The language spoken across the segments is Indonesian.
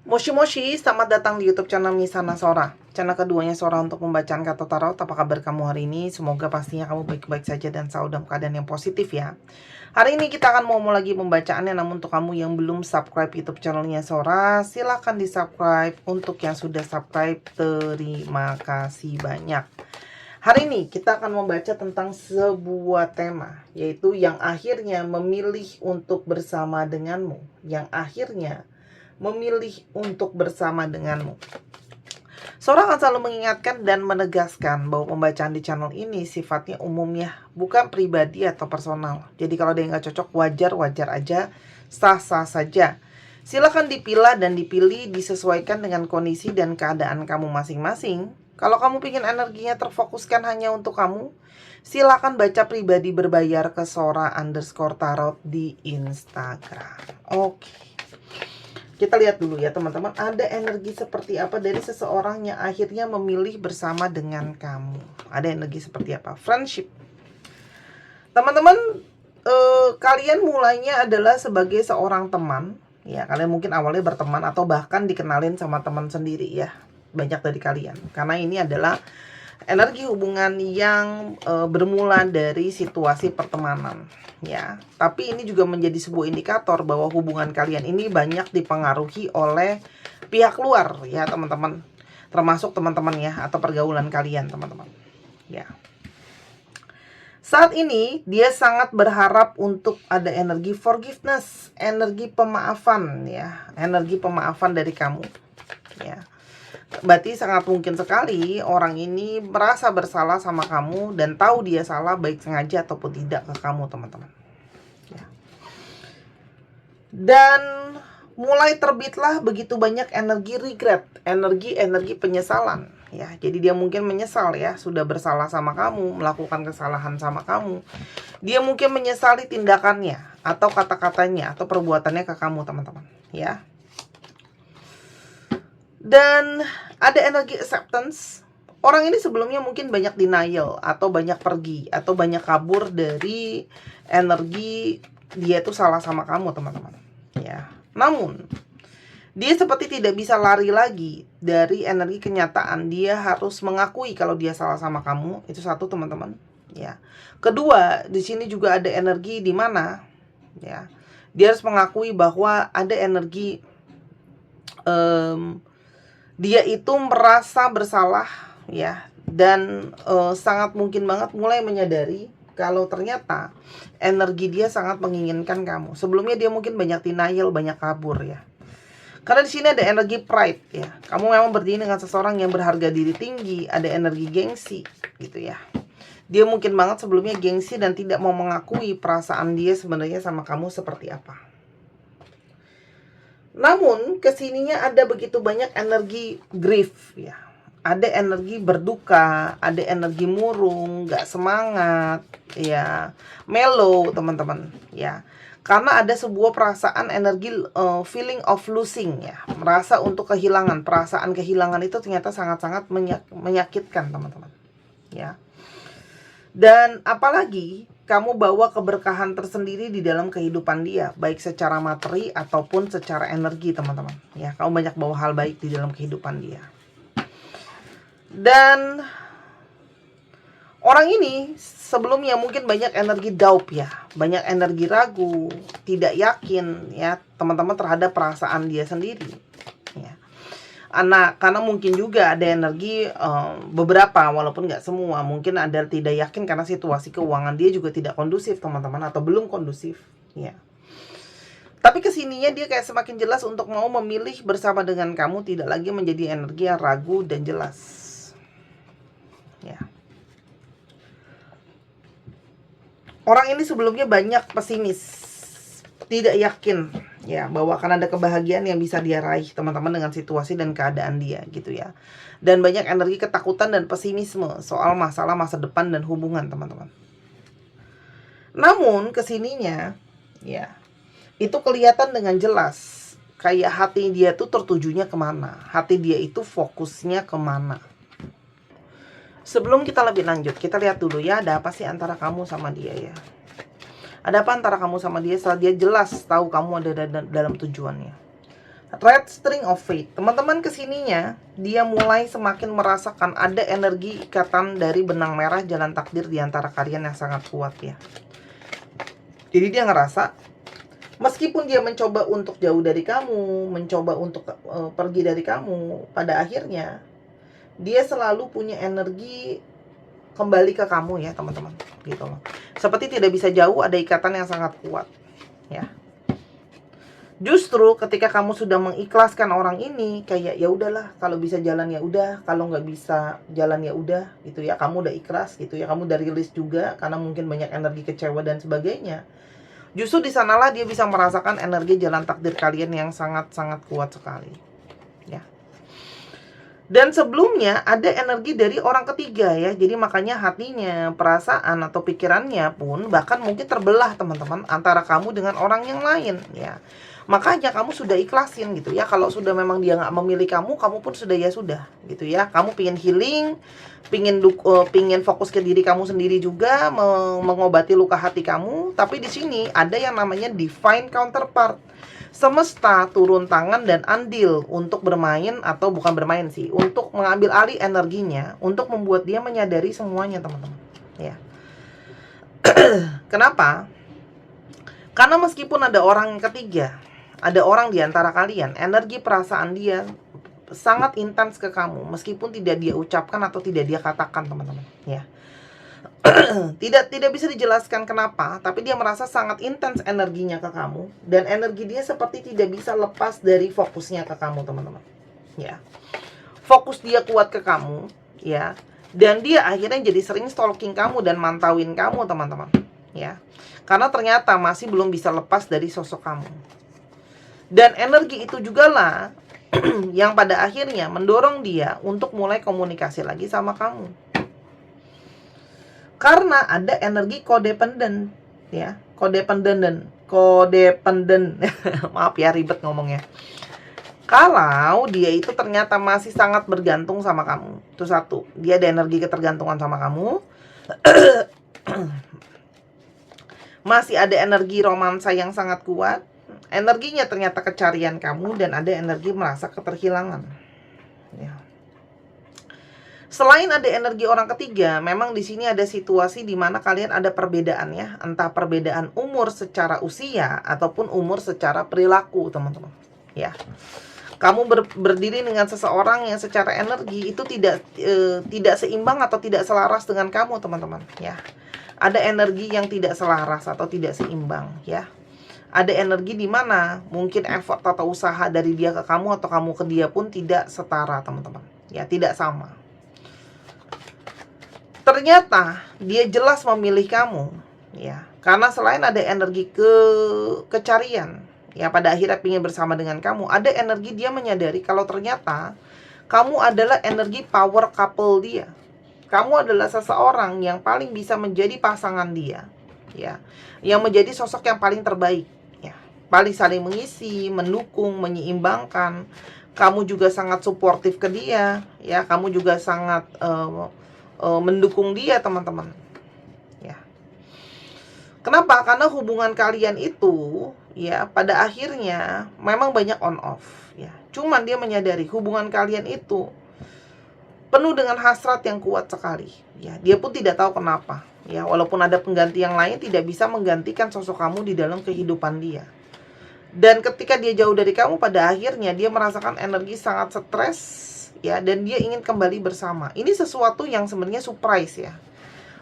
Moshi Moshi, selamat datang di YouTube channel Misana Sora. Channel keduanya Sora untuk pembacaan kartu tarot. Apa kabar kamu hari ini? Semoga pastinya kamu baik-baik saja dan selalu dalam keadaan yang positif ya. Hari ini kita akan mau lagi pembacaannya, namun untuk kamu yang belum subscribe YouTube channelnya Sora, silahkan di subscribe. Untuk yang sudah subscribe, terima kasih banyak. Hari ini kita akan membaca tentang sebuah tema, yaitu yang akhirnya memilih untuk bersama denganmu. Yang akhirnya memilih untuk bersama denganmu. Sora akan selalu mengingatkan dan menegaskan bahwa pembacaan di channel ini sifatnya umum ya, bukan pribadi atau personal. Jadi kalau ada yang gak cocok, wajar-wajar aja, sah-sah saja. Silakan dipilah dan dipilih disesuaikan dengan kondisi dan keadaan kamu masing-masing. Kalau kamu ingin energinya terfokuskan hanya untuk kamu, silakan baca pribadi berbayar ke Sora_tarot di Instagram. Oke. Kita lihat dulu ya teman-teman, ada energi seperti apa dari seseorang yang akhirnya memilih bersama dengan kamu. Ada energi seperti apa? Friendship. Teman-teman, kalian mulainya adalah sebagai seorang teman. Ya, kalian mungkin awalnya berteman atau bahkan dikenalin sama teman sendiri ya. Banyak dari kalian. Karena ini adalah energi hubungan yang bermula dari situasi pertemanan ya. Tapi ini juga menjadi sebuah indikator bahwa hubungan kalian ini banyak dipengaruhi oleh pihak luar ya teman-teman. Termasuk teman-teman ya, atau pergaulan kalian teman-teman ya. Saat ini dia sangat berharap untuk ada energi forgiveness, energi pemaafan ya, energi pemaafan dari kamu ya. Berarti sangat mungkin sekali orang ini merasa bersalah sama kamu dan tahu dia salah baik sengaja ataupun tidak ke kamu teman-teman ya. Dan mulai terbitlah begitu banyak energi regret, energi penyesalan ya. Jadi dia mungkin menyesal ya, sudah bersalah sama kamu, melakukan kesalahan sama kamu. Dia mungkin menyesali tindakannya atau kata-katanya atau perbuatannya ke kamu teman-teman ya. Dan ada energi acceptance. Orang ini sebelumnya mungkin banyak denial atau banyak pergi atau banyak kabur dari energi dia tuh salah sama kamu teman-teman ya. Namun dia seperti tidak bisa lari lagi dari energi kenyataan. Dia harus mengakui kalau dia salah sama kamu. Itu satu teman-teman ya. Kedua, di sini juga ada energi di mana ya, dia harus mengakui bahwa ada energi dia itu merasa bersalah ya, dan sangat mungkin banget mulai menyadari kalau ternyata energi dia sangat menginginkan kamu. Sebelumnya dia mungkin banyak denial, banyak kabur ya. Karena di sini ada energi pride ya. Kamu memang berdiri dengan seseorang yang berharga diri tinggi, ada energi gengsi gitu ya. Dia mungkin banget sebelumnya gengsi dan tidak mau mengakui perasaan dia sebenarnya sama kamu seperti apa. Namun kesininya ada begitu banyak energi grief ya. Ada energi berduka, ada energi murung, gak semangat ya, mellow teman-teman ya. Karena ada sebuah perasaan energi feeling of losing ya. Merasa untuk kehilangan, perasaan kehilangan itu ternyata sangat-sangat menyakitkan teman-teman ya. Dan apalagi kamu bawa keberkahan tersendiri di dalam kehidupan dia, baik secara materi ataupun secara energi teman-teman ya. Kamu banyak bawa hal baik di dalam kehidupan dia. Dan orang ini sebelumnya mungkin banyak energi doubt ya, banyak energi ragu, tidak yakin ya teman-teman terhadap perasaan dia sendiri ya. Karena mungkin juga ada energi beberapa, walaupun nggak semua, mungkin ada tidak yakin karena situasi keuangan dia juga tidak kondusif teman-teman, atau belum kondusif ya. Tapi kesininya dia kayak semakin jelas untuk mau memilih bersama dengan kamu, tidak lagi menjadi energi yang ragu dan jelas ya. Orang ini sebelumnya banyak pesimis, tidak yakin ya bahwa akan ada kebahagiaan yang bisa dia raih teman-teman dengan situasi dan keadaan dia gitu ya. Dan banyak energi ketakutan dan pesimisme soal masalah masa depan dan hubungan teman-teman. Namun kesininya ya, itu kelihatan dengan jelas kayak hati dia tuh tertujunya kemana, hati dia itu fokusnya kemana. Sebelum kita lebih lanjut, kita lihat dulu ya, ada apa sih antara kamu sama dia ya. Ada apa antara kamu sama dia setelah dia jelas tahu kamu ada dalam tujuannya. Red string of fate. Teman-teman kesininya, dia mulai semakin merasakan ada energi ikatan dari benang merah jalan takdir di antara kalian yang sangat kuat ya. Jadi dia ngerasa, meskipun dia mencoba untuk jauh dari kamu, mencoba untuk pergi dari kamu, pada akhirnya dia selalu punya energi kembali ke kamu ya teman-teman, gitu loh. Seperti tidak bisa jauh, ada ikatan yang sangat kuat ya. Justru ketika kamu sudah mengikhlaskan orang ini, kayak ya udahlah, kalau bisa jalan ya udah, kalau nggak bisa jalan ya udah, gitu ya. Kamu udah ikhlas gitu ya, kamu udah rilis juga karena mungkin banyak energi kecewa dan sebagainya. Justru di sanalah dia bisa merasakan energi jalan takdir kalian yang sangat-sangat kuat sekali ya. Dan sebelumnya ada energi dari orang ketiga ya. Jadi makanya hatinya, perasaan atau pikirannya pun bahkan mungkin terbelah teman-teman, antara kamu dengan orang yang lain ya. Makanya kamu sudah ikhlasin gitu ya. Kalau sudah memang dia nggak memilih kamu, kamu pun sudah ya sudah gitu ya. Kamu pingin healing, pingin fokus ke diri kamu sendiri juga, mengobati luka hati kamu. Tapi di sini ada yang namanya divine counterpart. Semesta turun tangan dan andil untuk bermain, atau bukan bermain sih, untuk mengambil alih energinya, untuk membuat dia menyadari semuanya teman-teman ya. Kenapa? Karena meskipun ada orang ketiga, ada orang di antara kalian, energi perasaan dia sangat intens ke kamu, meskipun tidak dia ucapkan atau tidak dia katakan teman-teman ya. Tidak bisa dijelaskan kenapa, tapi dia merasa sangat intens energinya ke kamu, dan energi dia seperti tidak bisa lepas dari fokusnya ke kamu teman-teman ya. Fokus dia kuat ke kamu ya, dan dia akhirnya jadi sering stalking kamu dan mantauin kamu teman-teman ya, karena ternyata masih belum bisa lepas dari sosok kamu. Dan energi itu juga lah yang pada akhirnya mendorong dia untuk mulai komunikasi lagi sama kamu. Karena ada energi codependent ya, codependent. Maaf ya ribet ngomongnya. Kalau dia itu ternyata masih sangat bergantung sama kamu, itu satu, dia ada energi ketergantungan sama kamu. Masih ada energi romansa yang sangat kuat. Energinya ternyata kecarian kamu, dan ada energi merasa keterhilangan ya. Selain ada energi orang ketiga, memang di sini ada situasi di mana kalian ada perbedaan ya, entah perbedaan umur secara usia ataupun umur secara perilaku, teman-teman. Ya. Kamu berdiri dengan seseorang yang secara energi itu tidak seimbang atau tidak selaras dengan kamu, teman-teman, ya. Ada energi yang tidak selaras atau tidak seimbang, ya. Ada energi di mana mungkin effort atau usaha dari dia ke kamu atau kamu ke dia pun tidak setara, teman-teman. Ya, tidak sama. Ternyata dia jelas memilih kamu ya, karena selain ada energi kecarian ya, pada akhirnya ingin bersama dengan kamu, ada energi dia menyadari kalau ternyata kamu adalah energi power couple dia. Kamu adalah seseorang yang paling bisa menjadi pasangan dia ya, yang menjadi sosok yang paling terbaik ya, paling saling mengisi, mendukung, menyeimbangkan. Kamu juga sangat suportif ke dia ya, kamu juga sangat mendukung dia, teman-teman ya. Kenapa? Karena hubungan kalian itu ya pada akhirnya memang banyak on off ya. Cuman dia menyadari hubungan kalian itu penuh dengan hasrat yang kuat sekali ya. Dia pun tidak tahu kenapa ya, walaupun ada pengganti yang lain, tidak bisa menggantikan sosok kamu di dalam kehidupan dia. Dan ketika dia jauh dari kamu, pada akhirnya dia merasakan energi sangat stres ya, dan dia ingin kembali bersama. Ini sesuatu yang sebenarnya surprise ya.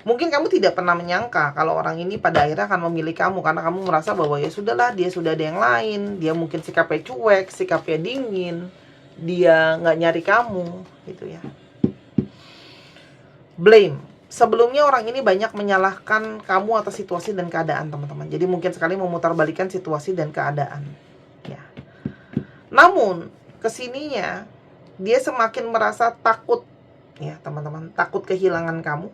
Mungkin kamu tidak pernah menyangka kalau orang ini pada akhirnya akan memilih kamu, karena kamu merasa bahwa ya sudahlah, dia sudah ada yang lain, dia mungkin sikapnya cuek, sikapnya dingin, dia nggak nyari kamu gitu ya. Blame. Sebelumnya orang ini banyak menyalahkan kamu atas situasi dan keadaan, teman-teman. Jadi mungkin sekali memutarbalikkan situasi dan keadaan ya. Namun kesininya dia semakin merasa takut ya, teman-teman. Takut kehilangan kamu,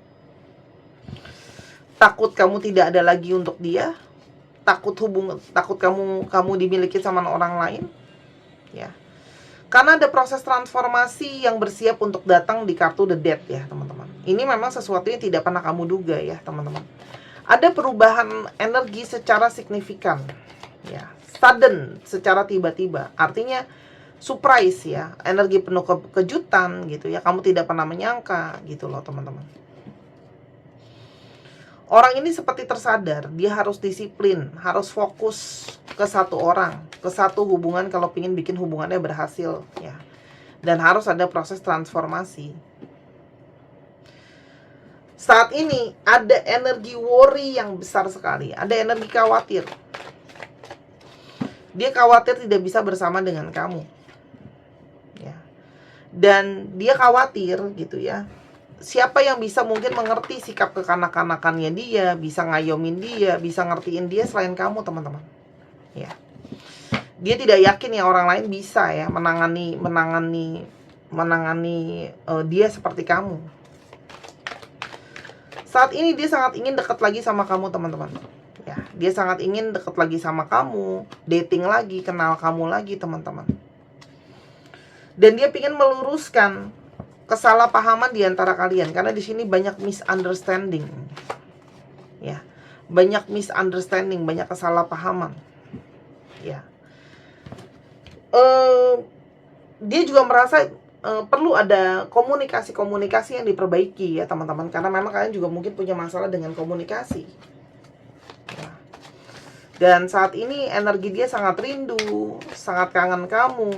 takut kamu tidak ada lagi untuk dia, takut kamu dimiliki sama orang lain ya. Karena ada proses transformasi yang bersiap untuk datang di kartu The Death ya, teman-teman. Ini memang sesuatu yang tidak pernah kamu duga ya, teman-teman. Ada perubahan energi secara signifikan ya, sudden, secara tiba-tiba. Artinya surprise ya, energi penuh kejutan gitu ya. Kamu tidak pernah menyangka gitu loh teman-teman. Orang ini seperti tersadar, dia harus disiplin, harus fokus ke satu orang, ke satu hubungan kalau ingin bikin hubungannya berhasil ya. Dan harus ada proses transformasi. Saat ini ada energi worry yang besar sekali, ada energi khawatir. Dia khawatir tidak bisa bersama dengan kamu. Ya. Dan dia khawatir gitu ya. Siapa yang bisa mungkin mengerti sikap kekanak-kanakannya dia, bisa ngayomin dia, bisa ngertiin dia selain kamu, teman-teman. Ya. Dia tidak yakin ya orang lain bisa ya menangani dia seperti kamu. Saat ini dia sangat ingin dekat lagi sama kamu, teman-teman. Ya, dia sangat ingin dekat lagi sama kamu, dating lagi, kenal kamu lagi, teman-teman. Dan dia ingin meluruskan kesalahpahaman di antara kalian karena di sini banyak misunderstanding. Ya. Banyak misunderstanding, banyak kesalahpahaman. Ya. Dia juga merasa perlu ada komunikasi yang diperbaiki ya teman-teman, karena memang kalian juga mungkin punya masalah dengan komunikasi. Ya. Dan saat ini energi dia sangat rindu, sangat kangen kamu.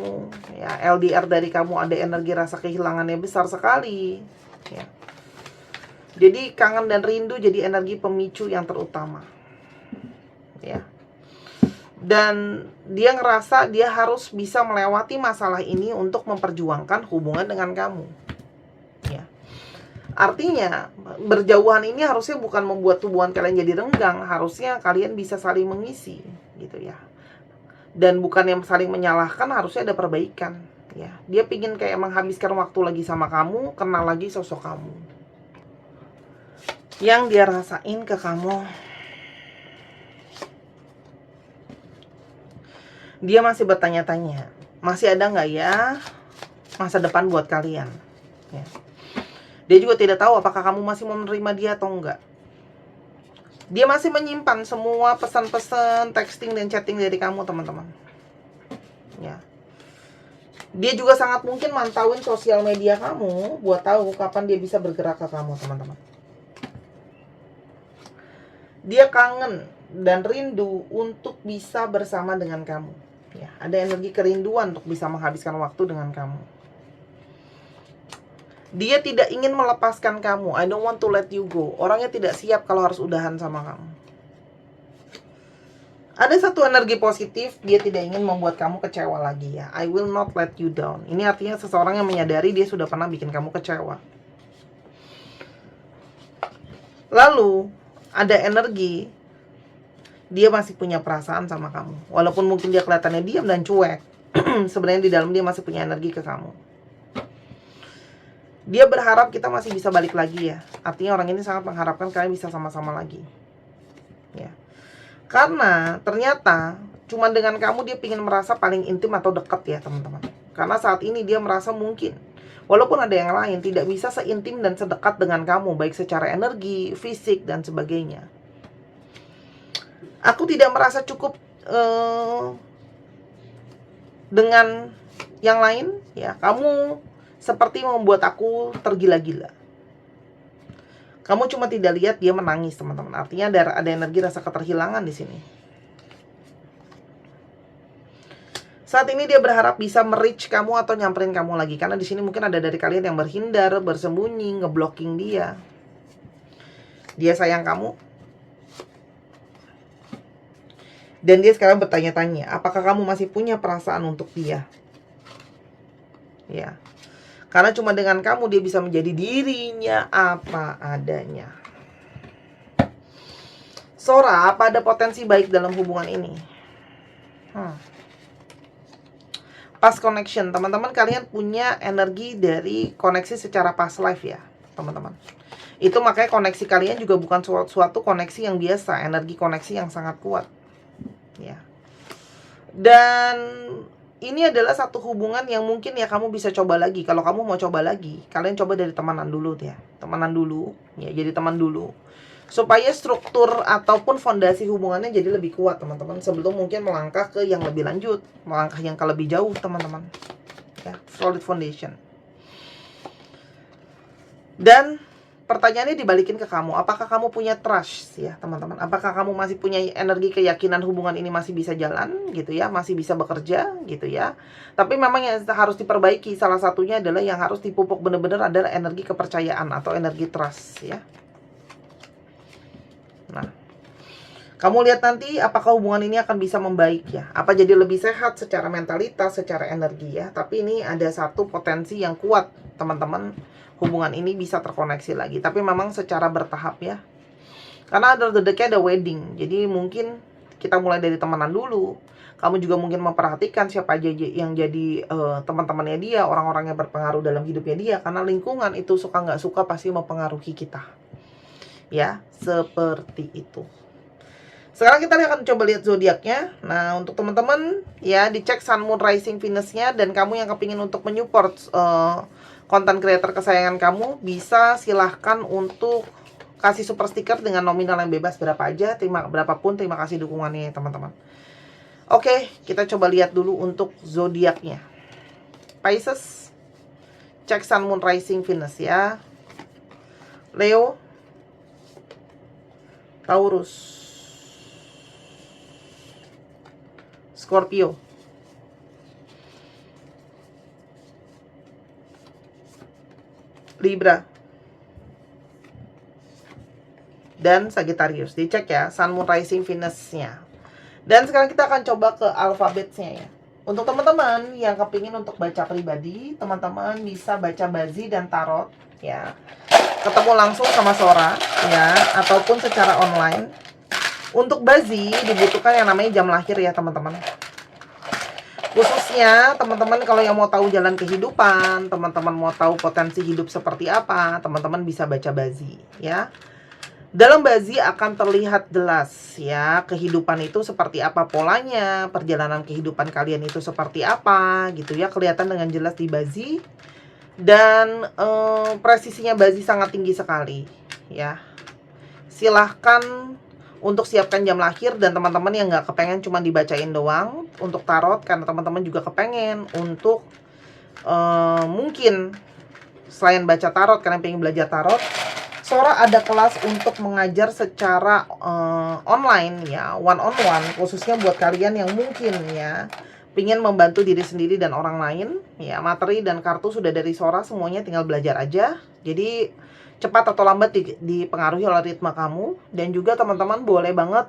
Ya, LDR dari kamu ada energi rasa kehilangannya besar sekali. Ya. Jadi kangen dan rindu jadi energi pemicu yang terutama. Ya. Dan dia ngerasa dia harus bisa melewati masalah ini untuk memperjuangkan hubungan dengan kamu. Ya. Artinya berjauhan ini harusnya bukan membuat hubungan kalian jadi renggang, harusnya kalian bisa saling mengisi gitu ya. Dan bukan yang saling menyalahkan, harusnya ada perbaikan ya. Dia pingin kayak menghabiskan waktu lagi sama kamu, kenal lagi sosok kamu. Yang dia rasain ke kamu, dia masih bertanya-tanya, masih ada nggak ya masa depan buat kalian? Ya. Dia juga tidak tahu apakah kamu masih mau menerima dia atau enggak. Dia masih menyimpan semua pesan-pesan, texting dan chatting dari kamu, teman-teman. Ya. Dia juga sangat mungkin mantauin sosial media kamu buat tahu kapan dia bisa bergerak ke kamu, teman-teman. Dia kangen dan rindu untuk bisa bersama dengan kamu. Ya, ada energi kerinduan untuk bisa menghabiskan waktu dengan kamu. Dia tidak ingin melepaskan kamu. I don't want to let you go. Orangnya tidak siap kalau harus udahan sama kamu. Ada satu energi positif, dia tidak ingin membuat kamu kecewa lagi ya. I will not let you down. Ini artinya seseorang yang menyadari dia sudah pernah bikin kamu kecewa. Lalu, ada energi dia masih punya perasaan sama kamu. Walaupun mungkin dia kelihatannya diam dan cuek, sebenarnya di dalam dia masih punya energi ke kamu. Dia berharap kita masih bisa balik lagi ya. Artinya orang ini sangat mengharapkan kalian bisa sama-sama lagi. Ya. Karena ternyata cuma dengan kamu dia ingin merasa paling intim atau dekat ya teman-teman. Karena saat ini dia merasa mungkin walaupun ada yang lain tidak bisa seintim dan sedekat dengan kamu, baik secara energi, fisik dan sebagainya. Aku tidak merasa cukup dengan yang lain ya. Kamu seperti membuat aku tergila-gila. Kamu cuma tidak lihat dia menangis, teman-teman. Artinya ada energi rasa keterhilangan di sini. Saat ini dia berharap bisa merich kamu atau nyamperin kamu lagi, karena di sini mungkin ada dari kalian yang berhindar, bersembunyi, ngeblocking dia. Dia sayang kamu. Dan dia sekarang bertanya-tanya, apakah kamu masih punya perasaan untuk dia? Ya. Karena cuma dengan kamu dia bisa menjadi dirinya apa adanya. Sora, apa ada potensi baik dalam hubungan ini? Past connection, teman-teman, kalian punya energi dari koneksi secara past life ya, teman-teman. Itu makanya koneksi kalian juga bukan suatu koneksi yang biasa, energi koneksi yang sangat kuat. Ya. Dan ini adalah satu hubungan yang mungkin ya kamu bisa coba lagi. Kalau kamu mau coba lagi, kalian coba dari temenan dulu ya. Temenan dulu, ya jadi teman dulu. Supaya struktur ataupun fondasi hubungannya jadi lebih kuat, teman-teman. Sebelum mungkin melangkah ke yang lebih lanjut, melangkah yang ke lebih jauh, teman-teman. solid foundation. Dan pertanyaannya dibalikin ke kamu, apakah kamu punya trust ya teman-teman? Apakah kamu masih punya energi keyakinan hubungan ini masih bisa jalan gitu ya, masih bisa bekerja gitu ya. Tapi memang yang harus diperbaiki salah satunya adalah yang harus dipupuk benar-benar adalah energi kepercayaan atau energi trust ya. Nah, kamu lihat nanti apakah hubungan ini akan bisa membaik ya. Apa jadi lebih sehat secara mentalitas, secara energi ya. Tapi ini ada satu potensi yang kuat teman-teman. Hubungan ini bisa terkoneksi lagi. Tapi memang secara bertahap ya. Karena under the deck ada wedding. Jadi mungkin kita mulai dari temenan dulu. Kamu juga mungkin memperhatikan siapa aja yang jadi teman-temannya dia. Orang-orang yang berpengaruh dalam hidupnya dia. Karena lingkungan itu suka nggak suka pasti mempengaruhi kita. Ya, seperti itu. Sekarang kita akan coba lihat zodiaknya. Nah, untuk teman-teman ya dicek Sun, Moon, Rising, Venus-nya. Dan kamu yang kepingin untuk menyupport konten creator kesayangan kamu, bisa silahkan untuk kasih super sticker dengan nominal yang bebas berapa aja, berapapun. Terima kasih dukungannya teman-teman. Oke, kita coba lihat dulu untuk zodiaknya. Pisces, cek Sun, Moon, Rising, Venus ya. Leo, Taurus, Scorpio, Libra, dan Sagittarius. Dicek ya Sun, Moon, Rising, Venus-nya. Dan sekarang kita akan coba ke alfabetnya ya. Untuk teman-teman yang kepingin untuk baca pribadi, teman-teman bisa baca bazi dan tarot ya. Ketemu langsung sama Sora ya, ataupun secara online. Untuk bazi dibutuhkan yang namanya jam lahir ya teman-teman. Khususnya teman-teman kalau yang mau tahu jalan kehidupan, teman-teman mau tahu potensi hidup seperti apa, teman-teman bisa baca bazi ya. Dalam bazi akan terlihat jelas ya kehidupan itu seperti apa polanya, perjalanan kehidupan kalian itu seperti apa gitu ya, kelihatan dengan jelas di bazi. Dan presisinya bazi sangat tinggi sekali ya. Silahkan untuk siapkan jam lahir. Dan teman-teman yang nggak kepengen cuma dibacain doang untuk tarot, karena teman-teman juga kepengen untuk mungkin selain baca tarot, karena pengen belajar tarot, Sora ada kelas untuk mengajar secara online ya, one on one, khususnya buat kalian yang mungkin ya ingin membantu diri sendiri dan orang lain ya. Materi dan kartu sudah dari Sora, semuanya tinggal belajar aja. Jadi cepat atau lambat dipengaruhi oleh ritme kamu. Dan juga teman-teman boleh banget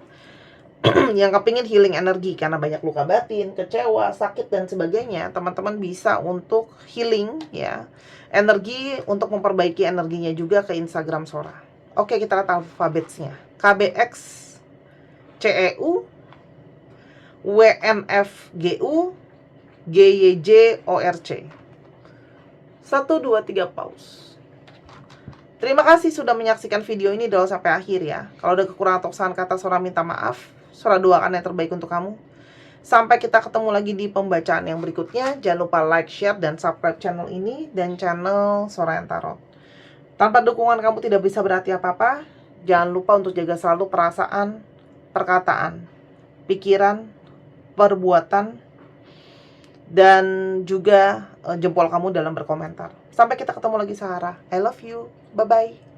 yang kepingin healing energi karena banyak luka batin, kecewa, sakit dan sebagainya, teman-teman bisa untuk healing ya, energi untuk memperbaiki energinya juga ke Instagram Sora. Oke, kita lihat alfabetnya. KBX, CEU, WNFGU, GYJ, ORC. 1, 2, 3 pause. Terima kasih sudah menyaksikan video ini dari sampai akhir ya. Kalau ada kekurangan atau kesalahan kata, Sora minta maaf. Sora doakan yang terbaik untuk kamu. Sampai kita ketemu lagi di pembacaan yang berikutnya. Jangan lupa like, share, dan subscribe channel ini dan channel Sora yang Tarot. Tanpa dukungan kamu tidak bisa berarti apa-apa. Jangan lupa untuk jaga selalu perasaan, perkataan, pikiran, perbuatan, dan juga jempol kamu dalam berkomentar. Sampai kita ketemu lagi Sahara. I love you. Bye-bye.